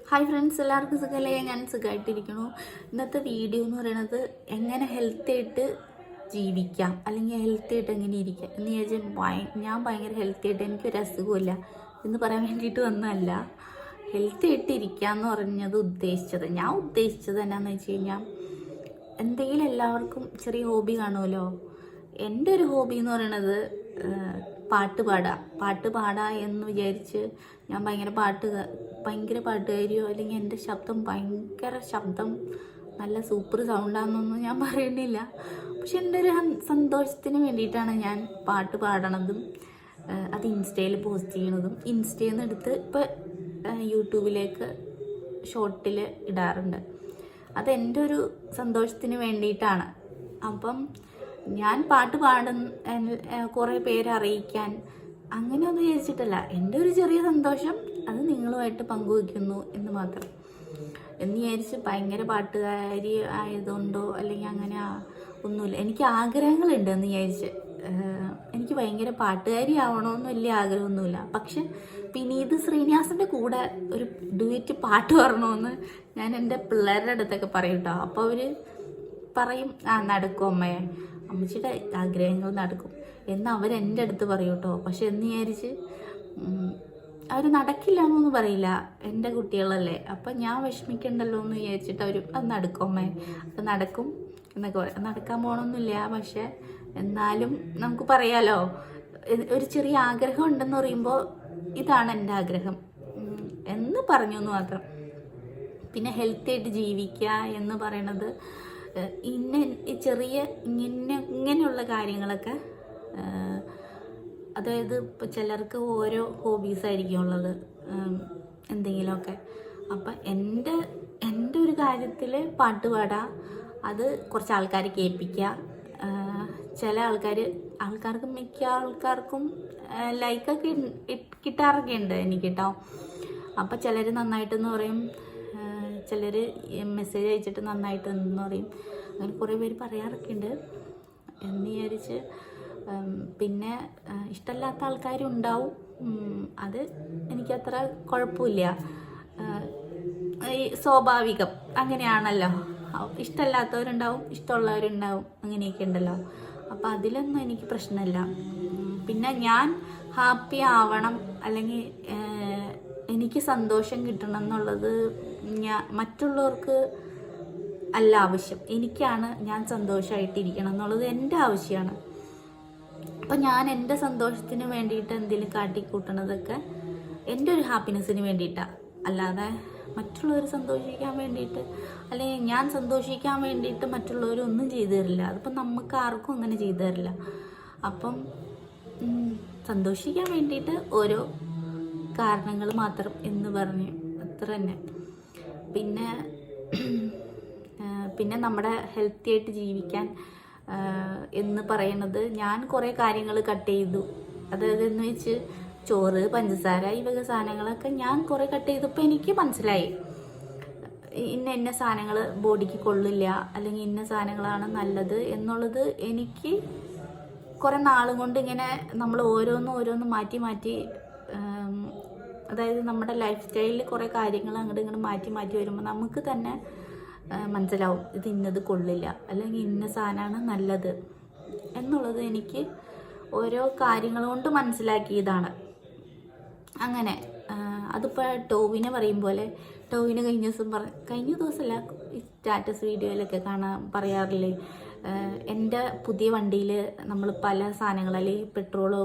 Hi friends, എല്ലാവർക്കും സുഖമല്ലേ? ഞാൻ സുഖമായിട്ടിരിക്കണു. ഇന്നത്തെ വീഡിയോ എന്ന് പറയുന്നത് എങ്ങനെ ഹെൽത്തി ആയിട്ട് ജീവിക്കാം, അല്ലെങ്കിൽ ഹെൽത്തി ആയിട്ട് എങ്ങനെ ഇരിക്കാം എന്ന് ചോദിച്ചാൽ ഞാൻ ഭയങ്കര ഹെൽത്തി ആയിട്ട്, എനിക്കൊരു അസുഖമില്ല എന്ന് പറയാൻ വേണ്ടിയിട്ട് വന്നതല്ല. ഹെൽത്തി ആയിട്ട് ഇരിക്കുക എന്ന് പറഞ്ഞത് ഞാൻ ഉദ്ദേശിച്ചത് എന്നാന്ന് വെച്ച് കഴിഞ്ഞാൽ, എന്തെങ്കിലും എല്ലാവർക്കും ചെറിയ ഹോബി കാണുമല്ലോ. എൻ്റെ ഒരു ഹോബി എന്ന് പറയുന്നത് പാട്ട് പാടുക എന്ന് വിചാരിച്ച് ഞാൻ ഭയങ്കര പാട്ടുകാരിയോ അല്ലെങ്കിൽ എൻ്റെ ശബ്ദം നല്ല സൂപ്പർ സൗണ്ടാണെന്നൊന്നും ഞാൻ പറയുന്നില്ല. പക്ഷെ എൻ്റെ ഒരു സന്തോഷത്തിന് വേണ്ടിയിട്ടാണ് ഞാൻ പാട്ട് പാടണതും അത് ഇൻസ്റ്റയിൽ പോസ്റ്റ് ചെയ്യണതും. ഇൻസ്റ്റയിൽ നിന്ന് എടുത്ത് ഇപ്പോൾ യൂട്യൂബിലേക്ക് ഷോർട്ടിൽ ഇടാറുണ്ട്. അതെൻ്റെ ഒരു സന്തോഷത്തിന് വേണ്ടിയിട്ടാണ്. അപ്പം ഞാൻ പാട്ട് കുറേ പേരെ അറിയിക്കാൻ അങ്ങനെയൊന്നും വിചാരിച്ചിട്ടല്ല. എൻ്റെ ഒരു ചെറിയ സന്തോഷം അത് നിങ്ങളുമായിട്ട് പങ്കുവയ്ക്കുന്നു എന്ന് മാത്രം. എന്ന് വിചാരിച്ച് ഭയങ്കര പാട്ടുകാരി ആയതുകൊണ്ടോ അല്ലെങ്കിൽ അങ്ങനെ ഒന്നുമില്ല. എനിക്ക് ആഗ്രഹങ്ങളുണ്ട് എന്ന് വിചാരിച്ച്. എനിക്ക് ഭയങ്കര പാട്ടുകാരി ആവണമെന്ന് വലിയ ആഗ്രഹമൊന്നുമില്ല. പക്ഷെ വിനീത് ശ്രീനിവാസൻ്റെ കൂടെ ഒരു ഡുവറ്റ് പാട്ട് പറയണമെന്ന് ഞാൻ എൻ്റെ പിള്ളേരുടെ അടുത്തൊക്കെ പറയും കേട്ടോ. അപ്പോൾ അവർ പറയും, നടക്കും അമ്മയെ, അമ്മച്ചിയുടെ ആഗ്രഹങ്ങൾ നടക്കും എന്ന് അവരെൻ്റെ അടുത്ത് പറയും കേട്ടോ. പക്ഷെ എന്ന് വിചാരിച്ച് അവർ നടക്കില്ല എന്നൊന്നും പറയില്ല, എൻ്റെ കുട്ടികളല്ലേ, അപ്പം ഞാൻ വിഷമിക്കണ്ടല്ലോ എന്ന് വിചാരിച്ചിട്ട് അവർ അത് നടക്കും അമ്മേ, അത് നടക്കും എന്നൊക്കെ പറയും. നടക്കാൻ പോകണമെന്നില്ല, പക്ഷെ എന്നാലും നമുക്ക് പറയാലോ, ഒരു ചെറിയ ആഗ്രഹം ഉണ്ടെന്ന് പറയുമ്പോൾ ഇതാണ് എൻ്റെ ആഗ്രഹം എന്ന് പറഞ്ഞു എന്ന് മാത്രം. പിന്നെ ഹെൽത്തി ആയിട്ട് ജീവിക്കുക എന്ന് പറയണത് ചെറിയ ഇങ്ങനെയുള്ള കാര്യങ്ങളൊക്കെ, അതായത് ഇപ്പോൾ ചിലർക്ക് ഓരോ ഹോബീസായിരിക്കും ഉള്ളത്, എന്തെങ്കിലുമൊക്കെ. അപ്പം എൻ്റെ ഒരു കാര്യത്തിൽ പാട്ട് പാടാം, അത് കുറച്ച് ആൾക്കാരെ കേൾപ്പിക്കുക. ചില മിക്ക ആൾക്കാർക്കും ലൈക്കൊക്കെ കിട്ടാറൊക്കെ ഉണ്ട് എനിക്ക് കേട്ടോ. അപ്പം ചിലർ നന്നായിട്ടെന്ന് പറയും, ചിലർ മെസ്സേജ് അയച്ചിട്ട് നന്നായിട്ടെന്ന് പറയും. അങ്ങനെ കുറേ പേര് പറയാറൊക്കെ ഉണ്ട് എന്ന് വിചാരിച്ച്. പിന്നെ ഇഷ്ടമല്ലാത്ത ആൾക്കാരും ഉണ്ടാവും, അത് എനിക്കത്ര കുഴപ്പമില്ല. ഈ സ്വാഭാവികം അങ്ങനെയാണല്ലോ. ഇഷ്ടമല്ലാത്തവരുണ്ടാവും, ഇഷ്ടമുള്ളവരുണ്ടാവും, അങ്ങനെയൊക്കെ ഉണ്ടല്ലോ. അപ്പോൾ അതിലൊന്നും എനിക്ക് പ്രശ്നമില്ല. പിന്നെ ഞാൻ ഹാപ്പി ആവണം അല്ലെങ്കിൽ എനിക്ക് സന്തോഷം കിട്ടണം എന്നുള്ളത് മറ്റുള്ളവർക്ക് അല്ല ആവശ്യം. ഞാൻ സന്തോഷമായിട്ടിരിക്കണം എന്നുള്ളത് എൻ്റെ ആവശ്യമാണ്. അപ്പം ഞാൻ എൻ്റെ സന്തോഷത്തിന് വേണ്ടിയിട്ട് എന്തെങ്കിലും കാട്ടിക്കൂട്ടണതൊക്കെ എൻ്റെ ഒരു ഹാപ്പിനെസ്സിന് വേണ്ടിയിട്ടാണ്, അല്ലാതെ മറ്റുള്ളവർ സന്തോഷിക്കാൻ വേണ്ടിയിട്ട് അല്ലെങ്കിൽ ഞാൻ സന്തോഷിക്കാൻ വേണ്ടിയിട്ട് മറ്റുള്ളവരൊന്നും ചെയ്തു തരില്ല. അതിപ്പം നമുക്ക് ആർക്കും അങ്ങനെ ചെയ്തു തരില്ല. അപ്പം സന്തോഷിക്കാൻ വേണ്ടിയിട്ട് ഓരോ കാരണങ്ങൾ മാത്രം എന്ന് പറഞ്ഞ് അത്ര തന്നെ. പിന്നെ നമ്മുടെ ഹെൽത്തി ആയിട്ട് ജീവിക്കാൻ എന്ന് പറയുന്നത്, ഞാൻ കുറേ കാര്യങ്ങൾ കട്ട് ചെയ്തു. അതായത് എന്ന് വെച്ച് ചോറ്, പഞ്ചസാര, ഈ വക സാധനങ്ങളൊക്കെ ഞാൻ കുറേ കട്ട് ചെയ്തപ്പോൾ എനിക്ക് മനസ്സിലായി, ഇന്ന സാധനങ്ങൾ ബോഡിക്ക് കൊള്ളില്ല അല്ലെങ്കിൽ ഇന്ന സാധനങ്ങളാണ് നല്ലത് എന്നുള്ളത്. എനിക്ക് കുറേ നാളും കൊണ്ട് ഇങ്ങനെ നമ്മൾ ഓരോന്നും മാറ്റി അതായത് നമ്മുടെ ലൈഫ് സ്റ്റൈലിൽ കുറേ കാര്യങ്ങൾ അങ്ങോട്ട് മാറ്റി വരുമ്പോൾ നമുക്ക് തന്നെ മനസ്സിലാവും, ഇത് ഇന്നത് കൊള്ളില്ല അല്ലെങ്കിൽ ഇന്ന സാധനമാണ് നല്ലത് എന്നുള്ളത്. എനിക്ക് ഓരോ കാര്യങ്ങൾ കൊണ്ട് മനസ്സിലാക്കിയതാണ്. അങ്ങനെ അതിപ്പോൾ ടോവിനെ പറയും പോലെ, ടോവിന് കഴിഞ്ഞ ദിവസമല്ല, ഈ സ്റ്റാറ്റസ് വീഡിയോയിലൊക്കെ പറയാറില്ലേ, എൻ്റെ പുതിയ വണ്ടിയിൽ നമ്മൾ പല സാധനങ്ങൾ അല്ലെങ്കിൽ പെട്രോളോ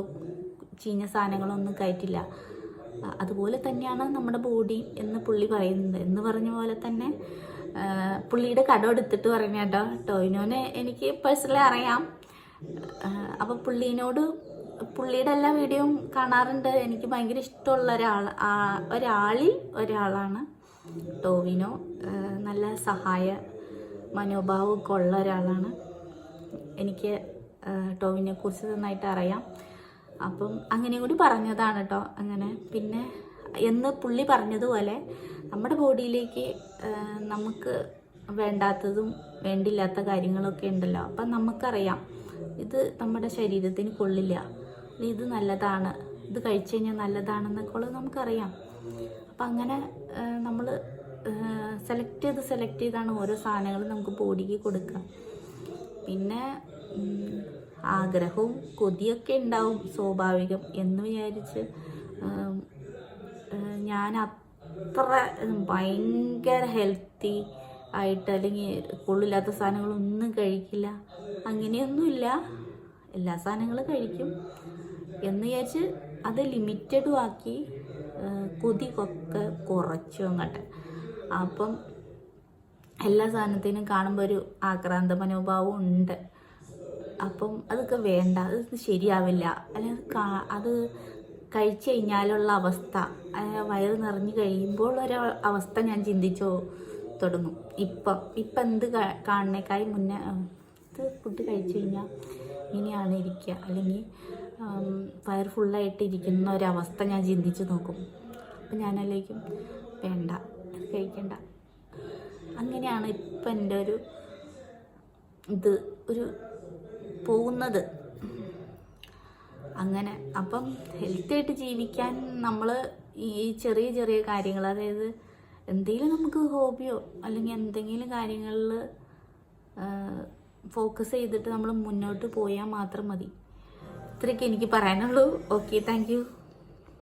ചീഞ്ഞ സാധനങ്ങളോ ഒന്നും കയറ്റില്ല. അതുപോലെ തന്നെയാണ് നമ്മുടെ ബോഡി എന്ന് പുള്ളി പറയുന്നത്. എന്ന് പറഞ്ഞ പോലെ തന്നെ പുള്ളിയുടെ കടം എടുത്തിട്ട് പറയുന്ന കേട്ടോ. ടോവിനോനെ എനിക്ക് പേഴ്സണലി അറിയാം. അപ്പോൾ പുള്ളിയുടെ എല്ലാ വീഡിയോയും കാണാറുണ്ട്. എനിക്ക് ഭയങ്കര ഇഷ്ടമുള്ള ഒരാളാണ് ടോവിനോ. നല്ല സഹായ മനോഭാവമൊക്കെ ഉള്ള ഒരാളാണ്. എനിക്ക് ടോവിനെ കുറിച്ച് നന്നായിട്ട് അറിയാം. അപ്പം അങ്ങനെയും കൂടി പറഞ്ഞതാണ് കേട്ടോ. അങ്ങനെ പിന്നെ എന്ന് പുള്ളി പറഞ്ഞതുപോലെ നമ്മുടെ ബോഡിയിലേക്ക് നമുക്ക് വേണ്ടാത്തതും വേണ്ടില്ലാത്ത കാര്യങ്ങളൊക്കെ ഉണ്ടല്ലോ. അപ്പം നമുക്കറിയാം ഇത് നമ്മുടെ ശരീരത്തിന് കൊള്ളില്ല, ഇത് നല്ലതാണ്, ഇത് കഴിച്ചു കഴിഞ്ഞാൽ നല്ലതാണെന്നൊക്കെ ഉള്ളത് നമുക്കറിയാം. അപ്പം അപ്പം അങ്ങനെ നമ്മൾ സെലക്ട് ചെയ്താണ് ഓരോ സാധനങ്ങളും നമുക്ക് ബോഡിക്ക് കൊടുക്കുക. പിന്നെ ആഗ്രഹവും കൊതിയൊക്കെ ഉണ്ടാവും, സ്വാഭാവികം എന്ന് വിചാരിച്ച് ഞാൻ അത്ര ഭയങ്കര ഹെൽത്തി ആയിട്ട് അല്ലെങ്കിൽ കൊള്ളില്ലാത്ത സാധനങ്ങളൊന്നും കഴിക്കില്ല, അങ്ങനെയൊന്നുമില്ല. എല്ലാ സാധനങ്ങളും കഴിക്കും എന്ന് വിചാരിച്ച് അത് ലിമിറ്റഡും ആക്കി, കൊതിക്കൊക്കെ കുറച്ചു അങ്ങോട്ട്. അപ്പം എല്ലാ സാധനത്തിനും കാണുമ്പോൾ ഒരു ആക്രാന്ത മനോഭാവം ഉണ്ട്. അപ്പം അതൊക്കെ വേണ്ട, അത് ശരിയാവില്ല. അല്ലെങ്കിൽ അത് കഴിച്ചു കഴിഞ്ഞാലുള്ള അവസ്ഥ, വയറ് നിറഞ്ഞു കഴിയുമ്പോൾ ഒരു അവസ്ഥ ഞാൻ ചിന്തിച്ചോ തുടങ്ങും. ഇപ്പം എന്ത് കാണുന്നേക്കായി മുന്നേ ഇത് ഫുഡ് കഴിച്ചു കഴിഞ്ഞാൽ ഇങ്ങനെയാണ് ഇരിക്കുക, അല്ലെങ്കിൽ വയർ ഫുള്ളായിട്ട് ഇരിക്കുന്ന ഒരവസ്ഥ ഞാൻ ചിന്തിച്ച് നോക്കും. അപ്പം ഞാനല്ലേക്കും വേണ്ട, കഴിക്കണ്ട. അങ്ങനെയാണ് ഇപ്പം എൻ്റെ ഒരു പോകുന്നത്. അങ്ങനെ അപ്പം ഹെൽത്തിയായിട്ട് ജീവിക്കാൻ നമ്മൾ ഈ ചെറിയ ചെറിയ കാര്യങ്ങൾ, അതായത് എന്തെങ്കിലും നമുക്ക് ഹോബിയോ അല്ലെങ്കിൽ എന്തെങ്കിലും കാര്യങ്ങളിൽ ഫോക്കസ് ചെയ്തിട്ട് നമ്മൾ മുന്നോട്ട് പോയാൽ മാത്രം മതി. ഇത്രയൊക്കെ എനിക്ക് പറയാനുള്ളൂ. Okay, thank you.